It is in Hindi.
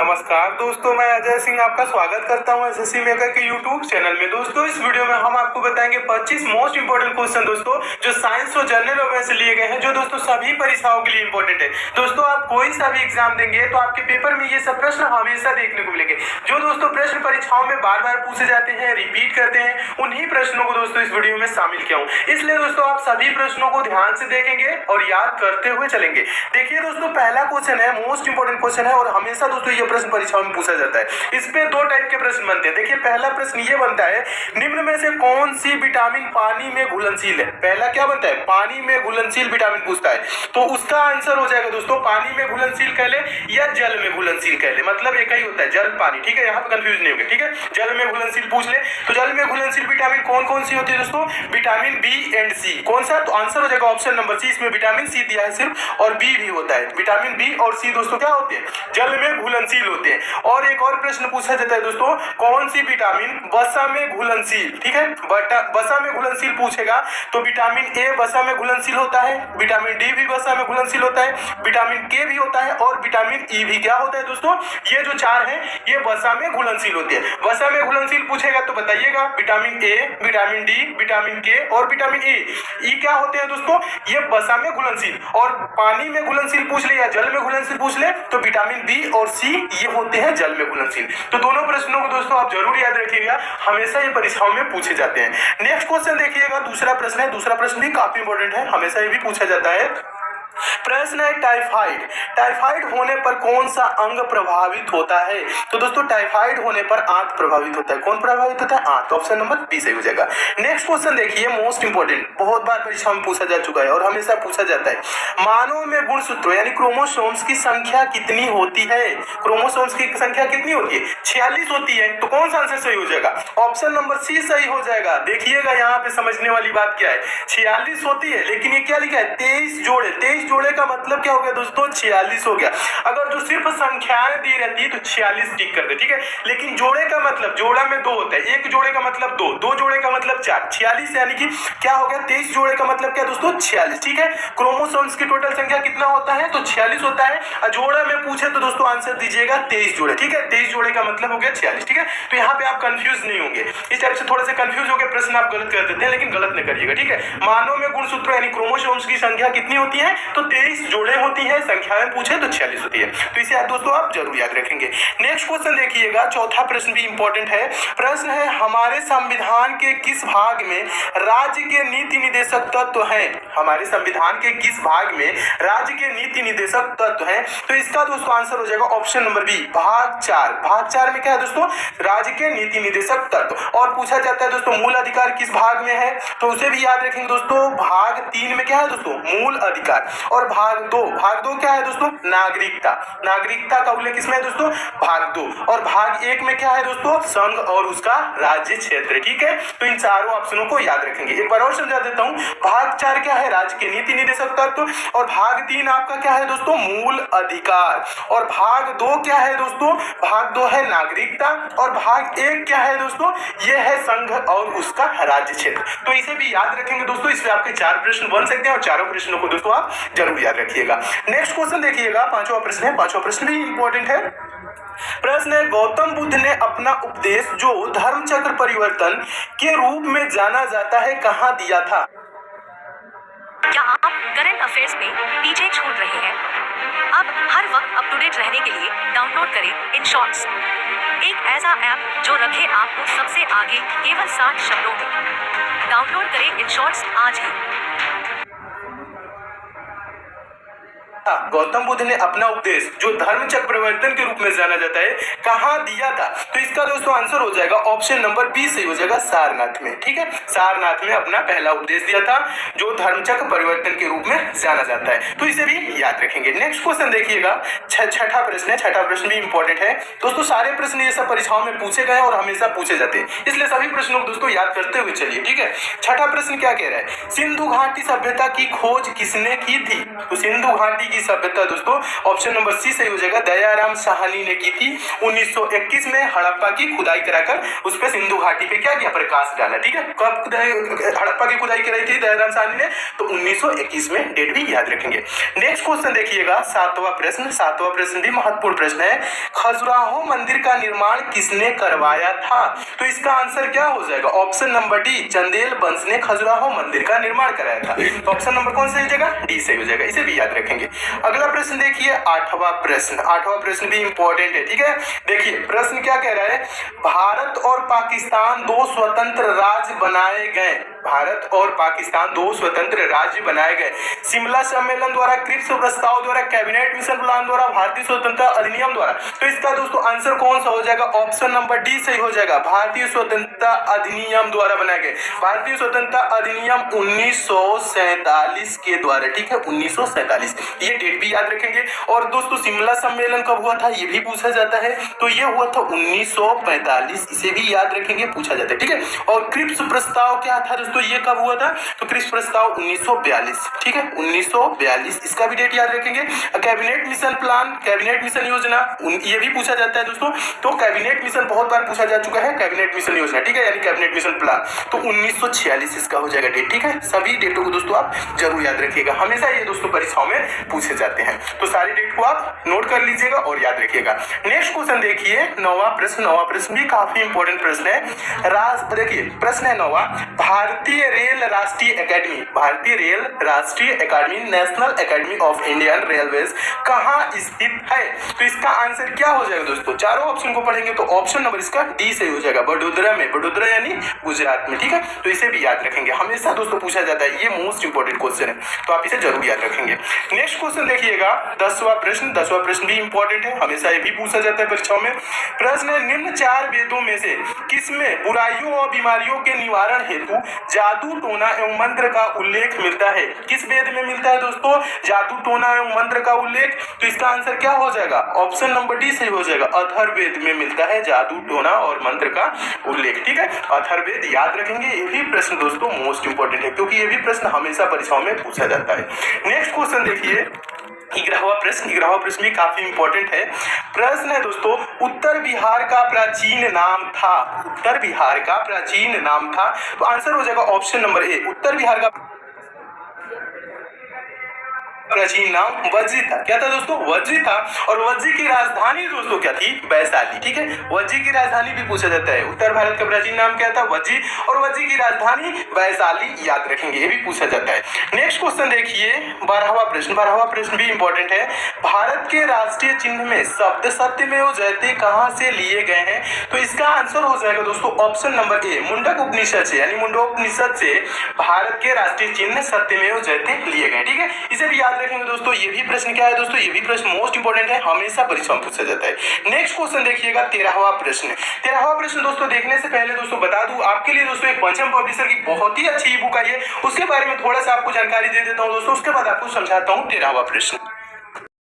नमस्कार दोस्तों, मैं अजय सिंह आपका स्वागत करता हूं एसएससी मेकर के यूट्यूब चैनल में। दोस्तों इस वीडियो में हम आपको बताएंगे 25 मोस्ट इंपोर्टेंट क्वेश्चन दोस्तों जो साइंस और जनरल अवेयरनेस से लिए गए हैं, जो दोस्तों सभी परीक्षाओं के लिए इंपॉर्टेंट है। दोस्तों आप कोई सा भी एग्जाम देंगे तो आपके पेपर में ये सब प्रश्न हमेशा देखने को मिलेंगे। जो दोस्तों प्रश्न परीक्षाओं में बार बार पूछे जाते हैं, रिपीट करते हैं, उन्हीं प्रश्नों को दोस्तों इस वीडियो में शामिल किया हूँ। इसलिए दोस्तों आप सभी प्रश्नों को ध्यान से देखेंगे और याद करते हुए चलेंगे। देखिए दोस्तों, पहला क्वेश्चन है, मोस्ट इंपोर्टेंट क्वेश्चन है और हमेशा दोस्तों ये प्रश्न परीक्षाओं में पूछा जाता है। इस पे दो टाइप के प्रश्न बनते हैं। देखिए पहला प्रश्न ये बनता है, निम्न में से कौन सी विटामिन पानी में घुलनशील है। पहला क्या बनता है, पानी में घुलनशील विटामिन पूछता है, तो उसका आंसर हो जाएगा दोस्तों पानी में घुलनशील कह ले या जल में घुलनशील कह ले, मतलब एक ही होता है जल पानी। ठीक है, यहाँ पे कंफ्यूज नहीं होगा। ठीक है, जल में घुलनशील पूछ ले तो जल में घुलनशील विटामिन कौन कौन सी होती है दोस्तों, विटामिन बी एंड सी। कौन सा, तो आंसर हो जाएगा ऑप्शन नंबर सी। इसमें विटामिन सी दिया है सिर्फ और बी भी होता है। विटामिन बी और सी दोस्तों क्या होते हैं, जल में घुलनशील होते हैं। और एक और प्रश्न पूछा जाता है दोस्तों, कौन सी विटामिन वसा में घुलनशील। ठीक है, वसा में घुलनशील पूछेगा तो विटामिन ए वसा में घुलनशील होता है, विटामिन डी भी वसा में घुलनशील होता है, विटामिन के भी होता है और विटामिन ई भी क्या होता है दोस्तों, ये जो चार है ये वसा में घुलनशील होती है। वसा में घुलनशील पूछेगा तो बताइएगा vitamin A, vitamin D, vitamin के और विटामिन ई क्या होते हैं दोस्तों, ये वसा में घुलनशील। और पानी में घुलनशील पूछ ले या जल में घुलनशील पूछ ले तो विटामिन बी और सी ये होते हैं जल में घुलनशील। तो दोनों प्रश्नों को दोस्तों आप जरूर याद रखिएगा, हमेशा ये परीक्षाओं में पूछे जाते हैं। नेक्स्ट क्वेश्चन देखिएगा, दूसरा प्रश्न है। दूसरा प्रश्न भी काफी इंपॉर्टेंट है, हमेशा ये भी पूछा जाता है। प्रश्न है टाइफाइड। टाइफाइड होने पर कौन सा अंग प्रभावित होता है। तो दोस्तों टाइफाइड होने पर आंत प्रभावित होता है। कौन प्रभावित होता है, आंत। ऑप्शन नंबर बी सही हो जाएगा। नेक्स्ट क्वेश्चन देखिए, मोस्ट इंपोर्टेंट, बहुत बार परीक्षा में पूछा जा चुका है और हमेशा पूछा जाता है। मानव में गुणसूत्रों यानी क्रोमोसोम्स की संख्या कितनी होती है। क्रोमोसोम्स की संख्या कितनी होती है, 46 होती है। तो कौन सा आंसर सही हो जाएगा, ऑप्शन नंबर सी सही हो जाएगा। देखिएगा यहाँ पे समझने वाली बात क्या है, 46 होती है लेकिन ये क्या लिखा है, 23 जोड़े। 23 जोड़े का मतलब क्या हो गया दोस्तों, 46 हो गया। अगर जो सिर्फ संख्याएं दी रहती तो 46 टिक कर दे। ठीक है, लेकिन जोड़े का मतलब, जोड़ा में दो होता है, एक जोड़े का मतलब दो, दो जोड़े का मतलब 4, 46 यानी कि क्या हो गया, 23 जोड़े का मतलब क्या दोस्तों, 46। ठीक है, क्रोमोसोम्स की टोटल संख्या कितना होता है, तो 46 होता है। जोड़ा में पूछे तो दोस्तों आंसर दीजिएगा 23 जोड़े। ठीक है, 23 जोड़े का मतलब हो गया 46। ठीक है, तो यहाँ पे आप कंफ्यूज नहीं होंगे। इस टाइप से थोड़े से कंफ्यूज होकर प्रश्न आप गलत कर देते हैं, लेकिन गलत नहीं करिएगा। ठीक है, मानव में गुणसूत्रों यानी क्रोमोसोम्स की संख्या कितनी होती है, तो 23 जोड़े होती है, संख्याएं पूछे तो 46 होती है। तो इसे दोस्तों आप जरूर याद रखेंगे। नेक्स्ट क्वेश्चन देखिएगा, चौथा प्रश्न भी इंपॉर्टेंट है। प्रश्न है, हमारे संविधान के किस भाग में राज्य के नीति निदेशक तत्व हैं। हमारे संविधान के किस भाग में राज्य के नीति निदेशक तत्व हैं। तो इसका दोस्तों आंसर हो जाएगा ऑप्शन नंबर बी, भाग 4। भाग 4 में क्या है दोस्तों, राज्य के नीति निदेशक तत्व। और पूछा जाता है दोस्तों मूल अधिकार किस भाग में है, तो उसे भी याद रखेंगे दोस्तों। भाग 3 में क्या है दोस्तों, मूल अधिकार। और भाग 2, भाग 2 क्या है दोस्तों, नागरिकता। नागरिकता का उल्लेख किसमें है दोस्तों, भाग 2। और भाग 1 में क्या है दोस्तों, संघ और उसका राज्य क्षेत्र। ठीक है, तो इन चारों ऑप्शनों को याद रखेंगे। एक बार और समझा देता हूं, भाग 4 क्या है, राज्य के नीति निदेशक तत्व। और भाग 3 आपका क्या है दोस्तों, मूल अधिकार। और भाग 2 क्या है दोस्तों, भाग 2 है नागरिकता। और भाग 1 क्या है दोस्तों, यह है संघ और उसका राज्य क्षेत्र। तो इसे भी याद रखेंगे दोस्तों, इसलिए आपके 4 प्रश्न बन सकते हैं और चारों प्रश्नों को दोस्तों आप जरूर याद रखिएगा। नेक्स्ट क्वेश्चन देखिएगा, पांचवा प्रश्न है। पांचवा प्रश्न भी इंपॉर्टेंट है। प्रश्न है, गौतम बुद्ध ने अपना उपदेश जो धर्म चक्र परिवर्तन के रूप में जाना जाता है कहाँ दिया था। क्या आप करंट अफेयर्स में पीछे छूट रहे हैं? अब हर वक्त अप टू डेट रहने के लिए डाउनलोड करें इन शॉर्ट्स, एक ऐसा ऐप जो रखे आपको सबसे आगे केवल 60 शब्दों में। डाउनलोड करें इन शॉर्ट्स आज ही। गौतम बुद्ध ने अपना उपदेश जो धर्म चक्र परिवर्तन के रूप में जाना जाता है कहाँ दिया था। तो इसका दोस्तों आंसर हो जाएगा ऑप्शन नंबर बी सही हो जाएगा, सारनाथ में। ठीक है, सारनाथ में अपना पहला उपदेश दिया था जो धर्म चक्र परिवर्तन के रूप में जाना जाता है। तो इसे भी याद रखेंगे। नेक्स्ट क्वेश्चन देखिएगा, छठा प्रश्न है। छठा प्रश्न भी इंपॉर्टेंट है दोस्तों। सारे प्रश्न ये सब परीक्षाओं में पूछे गए और हमेशा पूछे जाते हैं, इसलिए सभी प्रश्नों को दोस्तों याद करते हुए चलिए। ठीक है, छठा प्रश्न क्या कह रहा है, सिंधु घाटी सभ्यता की खोज किसने की थी। तो सिंधु घाटी की सभ्यता दोस्तों ऑप्शन नंबर सी सही हो जाएगा, दयाराम साहनी ने की थी 1921 में हड़प्पा की खुदाई कराकर उस पर सिंधु घाटी पे क्या किया, प्रकाश डाला। ठीक है, कब हड़प्पा की खुदाई कराई थी दयाराम साहनी ने, तो 1921 में, डेट भी याद रखेंगे। नेक्स्ट क्वेश्चन देखिएगा, सातवां प्रश्न भी महत्वपूर्ण प्रश्न है। खजुराहो मंदिर का निर्माण किसने करवाया था? तो इसका आंसर क्या हो जाएगा, ऑप्शन नंबर डी, चंदेल वंश ने खजुराहो मंदिर का निर्माण कराया था। तो ऑप्शन नंबर कौन सही हो जाएगा, डी सही हो जाएगा, इसे भी याद रखेंगे। अगला प्रश्न देखिए, आठवां प्रश्न भी इंपॉर्टेंट है। ठीक है, देखिए प्रश्न क्या कह रहा है, भारत और पाकिस्तान दो स्वतंत्र राज्य बनाए गए, भारत और पाकिस्तान दो स्वतंत्र राज्य बनाए गए शिमला सम्मेलन द्वारा, क्रिप्स प्रस्ताव द्वारा, कैबिनेट मिशन प्लान द्वारा, भारतीय स्वतंत्रता अधिनियम द्वारा। तो इसका दोस्तों आंसर कौन सा हो जाएगा, ऑप्शन नंबर डी सही हो जाएगा, भारतीय स्वतंत्रता अधिनियम द्वारा बनाए गए, भारतीय स्वतंत्रता अधिनियम 1947 के द्वारा। ठीक है, 1947, ये डेट भी याद रखेंगे। और दोस्तों शिमला सम्मेलन कब हुआ था, ये भी पूछा जाता है, तो ये हुआ था 1945, इसे भी याद रखेंगे, पूछा जाता है। ठीक है, और क्रिप्स प्रस्ताव क्या था दोस्तों, ये कब हुआ था, तो क्रिप्स प्रस्ताव 1942। ठीक है, 1942, इसका भी डेट याद रखेंगे। Cabinet mission plan, cabinet mission योजना, ये भी पूछा जाता है दोस्तों, तो कैबिनेट मिशन बहुत बार पूछा जा चुका है, कैबिनेट मिशन योजना। ठीक है, यानी कैबिनेट मिशन प्लान, तो 1946 इसका हो जाएगा डेट। ठीक है, सभी डेटों को दोस्तों आप जरूर याद रखिएगा, हमेशा ये दोस्तों परीक्षाओं में पूछे जाते हैं, तो सारी डेट को आप नोट कर लीजिएगा और याद रखिएगा। नेक्स्ट क्वेश्चन देखिए, नौवां प्रश्न भी काफी इंपॉर्टेंट प्रश्न है। देखिए प्रश्न है नौवां, भारतीय रेल राष्ट्रीय अकादमी National Academy of Indian Railways कहाँ स्थित है? तो इसका आंसर क्या हो जाएगा दोस्तों, चारों ऑप्शन को पढ़ेंगे तो ऑप्शन नंबर इसका डी सही हो जाएगा, वडोदरा में, वडोदरा यानी गुजरात में। ठीक है, तो इसे भी याद रखेंगे, हमेशा दोस्तों पूछा जाता है, ये मोस्ट इंपोर्टेंट क्वेश्चन है, तो आप इसे जरूर याद रखेंगे। नेक्स्ट क्वेश्चन देखिएगा, 10वां प्रश्न भी इंपॉर्टेंट है, हमेशा ये भी पूछा जाता है परीक्षाओं में। प्रश्न है, निम्न चार वेदों में से किसमें बुराइयों और बीमारियों के निवारण हेतु जादू टोना एवं मंत्र का उल्लेख मिलता है? किस वेद में मिलता है दोस्तों जादू टोना एवं मंत्र का उल्लेख? तो इसका आंसर क्या हो जाएगा, ऑप्शन नंबर डी सही हो जाएगा, अथर्ववेद में मिलता है जादू टोना और मंत्र का उल्लेख। ठीक है, अथर्ववेद याद रखेंगे, ये भी प्रश्न दोस्तों मोस्ट इंपोर्टेंट है, क्योंकि ये भी प्रश्न हमेशा परीक्षाओं में पूछा जाता है। नेक्स्ट क्वेश्चन देखिए, 11वां प्रश्न भी काफी इंपॉर्टेंट है। प्रश्न है दोस्तों, उत्तर बिहार का प्राचीन नाम था, तो आंसर हो जाएगा ऑप्शन नंबर ए, उत्तर बिहार का प्राचीन नाम वज्जी था। क्या था दोस्तों, वज्जी था, और वज्जी की राजधानी दोस्तों क्या थी, वैशाली। ठीक है, वज्जी की राजधानी भी पूछा जाता है, उत्तर भारत का प्राचीन नाम क्या था, वज्जी, और वज्जी की राजधानी वैशाली, याद रखेंगे, ये भी पूछा जाता है। नेक्स्ट क्वेश्चन देखिए, 12वां प्रश्न भी इंपॉर्टेंट है। भारत के राष्ट्रीय चिन्ह में शब्द सत्यमेव जयते कहां से लिए गए हैं? तो इसका आंसर हो जाएगा दोस्तों ऑप्शन नंबर ए, मुंडक उपनिषद से, यानी मुंडकोपनिषद से भारत के राष्ट्रीय चिन्ह सत्यमेव जयते लिए गए। ठीक है, इसे भी याद रखेंगे दोस्तों। ये भी प्रश्न क्या है दोस्तों, ये भी प्रश्न मोस्ट इंपोर्टेंट है, हमेशा परीक्षा में पूछा जाता है। नेक्स्ट क्वेश्चन देखिएगा, 13वां प्रश्न दोस्तों देखने से पहले दोस्तों बता दूं आपके लिए दोस्तों, एक पंचम पब्लिशर की बहुत ही अच्छी ई बुक आई है, उसके बारे में थोड़ा सा आपको जानकारी दे देता हूं दोस्तों, उसके बाद आपको समझाता हूं 13वां प्रश्न।